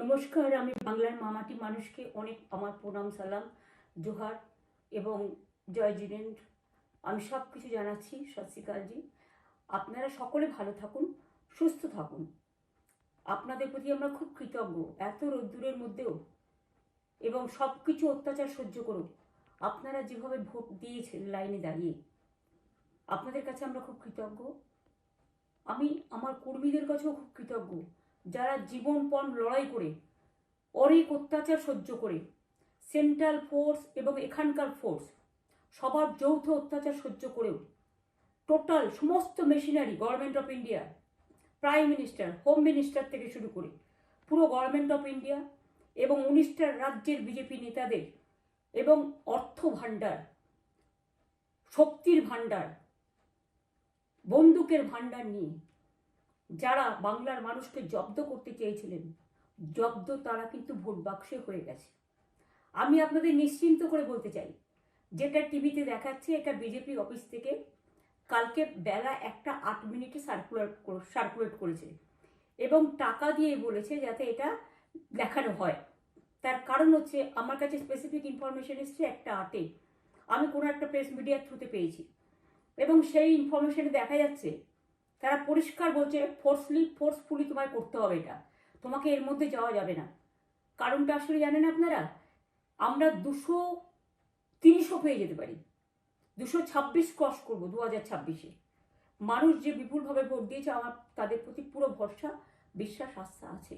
নমস্কার, আমি বাংলার মামাটি মানুষকে অনেক আমার প্রণাম, সালাম, জোহার এবং জয় জিনেন্দ্র। আমি সব কিছু জানাচ্ছি। সত শ্রী আকালজি। আপনারা সকলে ভালো থাকুন, সুস্থ থাকুন। আপনাদের প্রতি আমরা খুব কৃতজ্ঞ। এত রোদ্দুরের মধ্যেও এবং সব কিছু অত্যাচার সহ্য করুন আপনারা যেভাবে ভোট দিয়েছেন লাইনে দাঁড়িয়ে, আপনাদের কাছে আমরা খুব কৃতজ্ঞ। আমি আমার কর্মীদের কাছেও খুব কৃতজ্ঞ, যারা জীবনপণ লড়াই করে অনেক অত্যাচার সহ্য করে সেন্ট্রাল ফোর্স এবং এখানকার ফোর্স সবার যৌথ অত্যাচার সহ্য করেও টোটাল সমস্ত machinery government of India, prime minister, home minister থেকে শুরু করে পুরো গভর্নমেন্ট অফ ইন্ডিয়া এবং 19টা রাজ্যের বিজেপি নেতাদের এবং অর্থ ভাণ্ডার, শক্তির ভাণ্ডার, বন্দুকের ভাণ্ডার নিয়ে যারা বাংলার মানুষকে জব্দ করতে চেয়েছিলেন, জব্দ তারা কিন্তু ভোট বাক্সে হয়ে গেছে। আমি আপনাদের নিশ্চিন্ত করে বলতে চাই, যেটা টিভিতে দেখাচ্ছে এটা বিজেপি অফিস থেকে কালকে বেলা 1:08 সার্কুলেট করেছে এবং টাকা দিয়ে বলেছে যাতে এটা দেখানো হয়। তার কারণ হচ্ছে আমার কাছে স্পেসিফিক ইনফরমেশন এসছে 1:08 আমি কোনো একটা প্রেস মিডিয়ার থ্রুতে পেয়েছি এবং সেই ইনফরমেশনে দেখা যাচ্ছে তারা পরিষ্কার বলছে ফোর্সফুলি তোমায় করতে হবে, এটা তোমাকে এর মধ্যে যাওয়া যাবে না। কারণটা আসলে জানেন আপনারা, আমরা 230ও পেয়ে যেতে পারি, 226 ক্রস করবো 2026-এ। মানুষ যে বিপুলভাবে ভোট দিয়েছে, আমার তাদের প্রতি পুরো ভরসা, বিশ্বাস, আস্থা আছে।